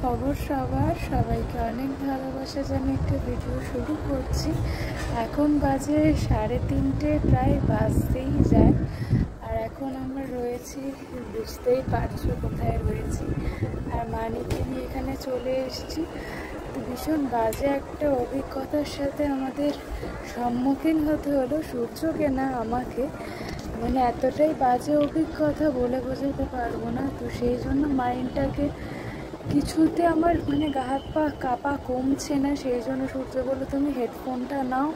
খবর সবার? সবাইকে অনেক ভালোবাসা জানিয়ে একটা ভিডিও শুরু করছি। এখন বাজে 3:30, প্রায় বাজতেই যায়। আর এখন আমরা রয়েছি, বুঝতেই পারছো কোথায় রয়েছি। আর মানিকে নিয়ে এখানে চলে এসেছি। তো ভীষণ বাজে একটা অভিজ্ঞতার সাথে আমাদের সম্মুখীন হতে হলো, সূর্যকে না আমাকে। মানে এতটাই বাজে অভিজ্ঞতা বলে বোঝাতে পারবো না। তো সেই জন্য মাইন্ডটাকে কিছুতে আমার মানে গা হাত পা কাঁপা কমছে না। সেই জন্য সূর্য বললো তুমি হেডফোনটা নাও,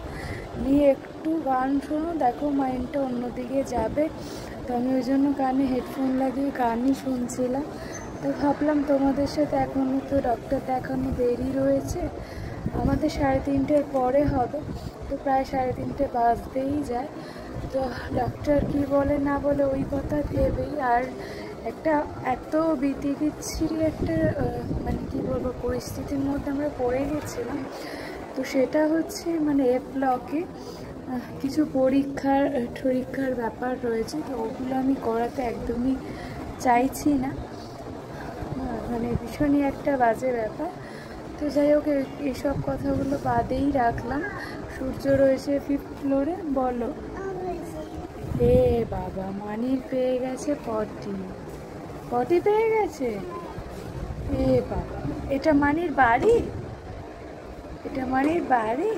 নিয়ে একটু গান শোনো, দেখো মাইন্ডটা অন্যদিকে যাবে। তো আমি ওই জন্য কানে হেডফোন লাগিয়ে গানই শুনছিলাম। তো ভাবলাম তোমাদের সাথে, এখনও তো ডক্টর দেখানো দেরি রয়েছে, আমাদের 3:30-এর পরে হবে। তো প্রায় 3:30 বাজতেই যায়। তো ডক্টর কি বলে না বলে ওই কথা ভেবেই আর একটা এত বিতিকিচ্ছিরি একটা মানে কি বলবো পরিস্থিতির মধ্যে আমরা পড়ে গেছিলাম। তো সেটা হচ্ছে মানে ব্লকে কিছু পরীক্ষার ব্যাপার রয়েছে। তো ওগুলো আমি করাতে একদমই চাইছি না, মানে ভীষণই একটা বাজে ব্যাপার। তো যাই হোক, এইসব কথাগুলো বাদেই রাখলাম। সূর্য রয়েছে 5th ফ্লোরে। বলো। এ বাবা, মানির পেয়ে গেছে পটি পেয়ে গেছে। এ বাবা, এটা মানির বাড়ি? এটা মানির বাড়ি?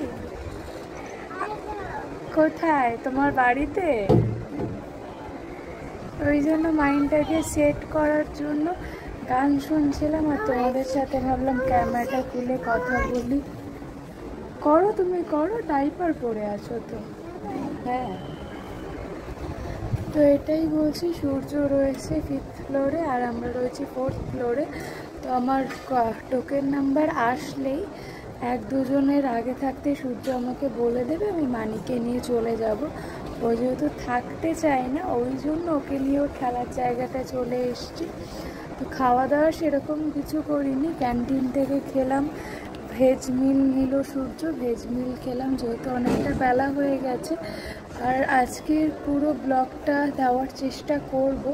কোথায়? তোমার বাড়িতে? ওই জন্য মাইন্ডটাকে সেট করার জন্য গান শুনছিলাম, আর তোমাদের সাথে ভাবলাম ক্যামেরাটা খুলে কথা বলি। করো, তুমি করো, ডাইপার পরে আছো তো? হ্যাঁ, তো এটাই বলছি। সূর্য রয়েছে 5th ফ্লোরে আর আমরা রয়েছি 4th ফ্লোরে। তো আমার টোকেন নাম্বার আসলেই 1-2 জনের আগে থাকতে সূর্য আমাকে বলে দেবে, আমি মানিকে নিয়ে চলে যাব। ও যেহেতু থাকতে চায় না, ওই জন্য ওকে নিয়ে ওর খেলার জায়গাটা চলে এসছি। তো খাওয়া দাওয়া সেরকম কিছু করিনি, ক্যান্টিন থেকে খেলাম। ভেজ মিল নিল সূর্য, ভেজ মিল খেলাম যেহেতু অনেকটা বেলা হয়ে গেছে। আর আজকের পুরো ব্লগটা দেওয়ার চেষ্টা করব।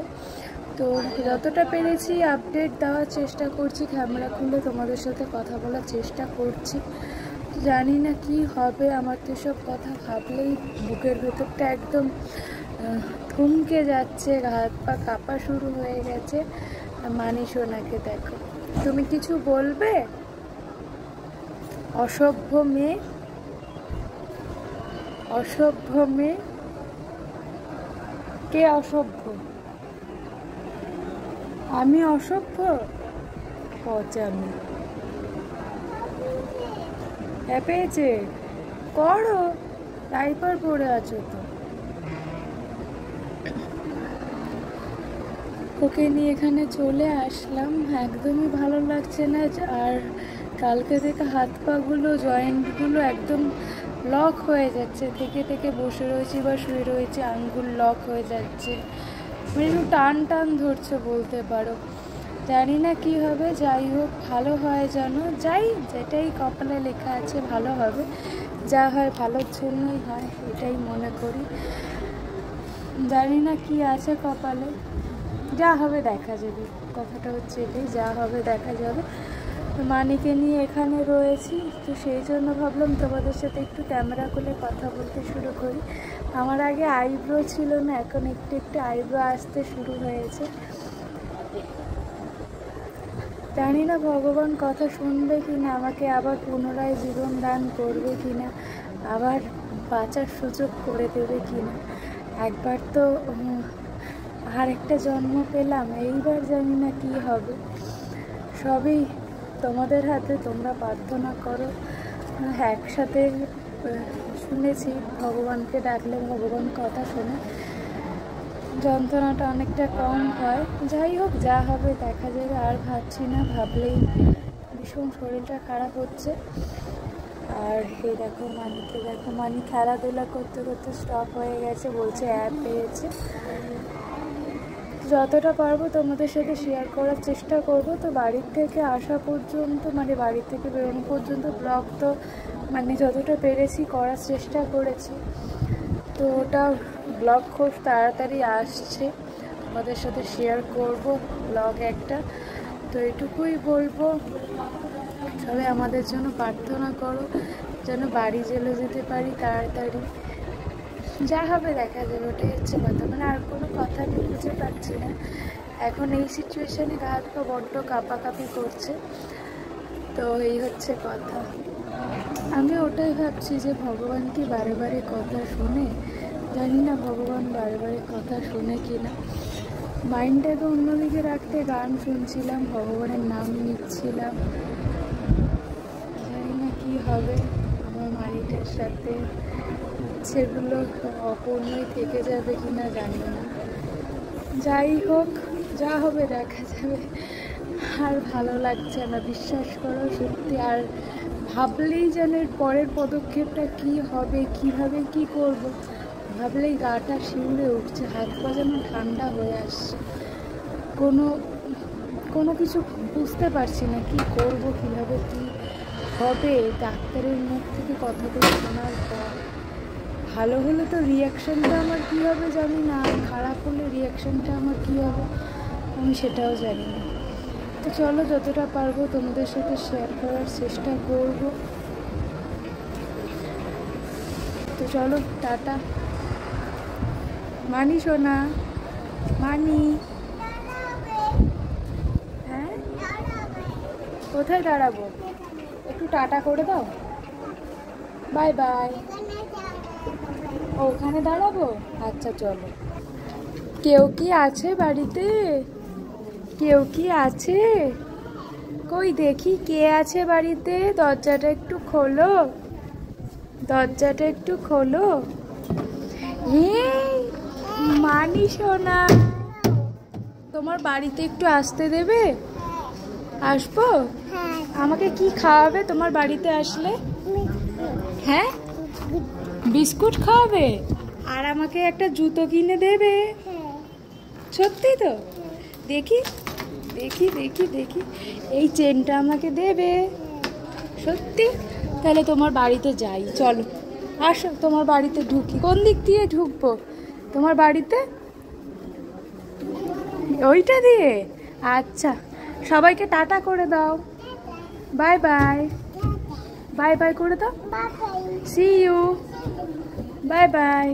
তো যতটা পেরেছি আপডেট দেওয়ার চেষ্টা করছি, ক্যামেরা খুলে তোমাদের সাথে কথা বলার চেষ্টা করছি। জানি না কি হবে, আমার তো সব কথা ভাবলেই বুকের ভেতরটা একদম থমকে যাচ্ছে, হাত পা কাঁপা শুরু হয়ে গেছে। মানি সোনাকে দেখো, তুমি কিছু বলবে? অসভ্য মেয়ে, অসভ্য মেয়ে। কে অসভ্য? আমি অসভ্য? পচামি পেয়েছে। করো, ডাইপার পরে আছো তো। ওকে নিয়ে এখানে চলে আসলাম, একদমই ভালো লাগছে না। আর কালকে থেকে হাত পাগুলো, জয়েন্টগুলো একদম লক হয়ে যাচ্ছে। থেকে বসে রয়েছি বা শুয়ে রয়েছি, আঙ্গুল লক হয়ে যাচ্ছে, মানে একটু টান টান ধরছে বলতে পারো। জানি না কি হবে, যাই হোক ভালো হয় যেন। যেটাই কপালে লেখা আছে ভালো হবে, যা হয় ভালোর জন্যই হয়, এটাই মনে করি। জানি না কি আছে কপালে, যা হবে দেখা যাবে। কথাটা হচ্ছে এটাই, যা হবে দেখা যাবে। মানিকে নিয়ে এখানে রয়েছি, তো সেই জন্য ভাবলাম তোমাদের সাথে একটু ক্যামেরা খুলে কথা বলতে শুরু করি। আমার আগে আইব্রো ছিল না, এখন একটু আইব্রো আসতে শুরু হয়েছে। জানি না ভগবান কথা শুনবে কি না, আমাকে আবার পুনরায় জীবন দান করবে কি না, আবার বাঁচার সুযোগ করে দেবে কি না। একবার তো আর একটা জন্ম পেলাম, এইবার জানি না কি হবে। সবই তোমাদের হাতে, তোমরা প্রার্থনা করো। একসাথে শুনেছি ভগবানকে ডাকলে ভগবান কথা শোনে, যন্ত্রণাটা অনেকটা কম হয়। যাই হোক, যা হবে দেখা যাবে। আর ভাবছি না, ভাবলেই ভীষণ শরীরটা খারাপ হচ্ছে। আর এই দেখো মানিকে, দেখো মানি খেলাধুলা করতে করতে স্টপ হয়ে গেছে, বলছে অ্যাপ পেয়েছে। যতটা পারবো তোমাদের সাথে শেয়ার করার চেষ্টা করব। তো বাড়ির থেকে আসা পর্যন্ত, মানে বাড়ির থেকে বেরোনো পর্যন্ত ব্লগ তো মানে যতটা পেরেছি করার চেষ্টা করেছি। তো ওটা ব্লগ খুব তাড়াতাড়ি আসছে, তোমাদের সাথে শেয়ার করব ব্লগ একটা। তো এটুকুই বলবো, সবাই আমাদের জন্য প্রার্থনা করো যেন বাড়ি চলে যেতে পারি তাড়াতাড়ি। যা হবে দেখা যাবে, ওটাই হচ্ছে কথা। মানে আর কোনো কথা আমি বুঝতে পারছি না এখন এই সিচুয়েশানে। গা হাত পা বড্ড কাঁপাকাঁপি করছে, তো এই হচ্ছে কথা। আমি ওটাই ভাবছি যে ভগবান কি বারে বারে কথা শোনে, জানি না ভগবান বারে বারে কথা শোনে কি না। মাইন্ডটাকে অন্যদিকে রাখতে গান শুনছিলাম, ভগবানের নাম নিচ্ছিলাম। জানি না কি হবে আমার মালিকের সাথে, সেগুলো অপূর্ণই থেকে যাবে কি না জানি না। যাই হোক, যা হবে দেখা যাবে। আর ভালো লাগছে না, বিশ্বাস করো সত্যি। আর ভাবলেই যেন এর পরের পদক্ষেপটা কি হবে, কিভাবে কি করব, ভাবলেই গাটা শিউরে উঠছে, হাত পা যেন ঠান্ডা হয়ে আসছে। কোনো কিছু বুঝতে পারছি না কি করব, কিভাবে কি হবে। ডাক্তারের মুখ থেকে কথাগুলো শোনার পর ভালো হলে তো রিয়াকশানটা আমার কী হবে জানি না, আর খারাপ হলে রিয়াকশানটা আমার কী হবে আমি সেটাও জানি না। তো চলো যতটা পারবো তোমাদের সাথে শেয়ার করার চেষ্টা করব। তো চলো টাটা। মানি সোনা, মানি। হ্যাঁ কোথায় দাঁড়াবো, একটু টাটা করে দাও, বাই বাই। ওখানে দাঁড়াবো, আচ্ছা চলো। কেউ কি আছে বাড়িতে, কেউ কি আছে? কই দেখি কে আছে বাড়িতে, দরজাটা একটু খোলো, দরজাটা একটু খোলো। মানি সোনা, তোমার বাড়িতে একটু আসতে দেবে? আসবো। আমাকে কি খাওয়াবে তোমার বাড়িতে আসলে? হ্যাঁ বিস্কুট খাওয়াবে, আর আমাকে একটা জুতো কিনে দেবে? সত্যি তো? দেখি দেখি দেখি দেখি, এই চেনটা আমাকে দেবে সত্যি? তাহলে তোমার বাড়িতে যাই, চলো আসো তোমার বাড়িতে ঢুকি। কোন দিক দিয়ে ঢুকবো তোমার বাড়িতে? ওইটা দিয়ে? আচ্ছা, সবাইকে টাটা করে দাও, বাই বাই। বাই বাই করে দাও, সি ইউ, বাই বাই।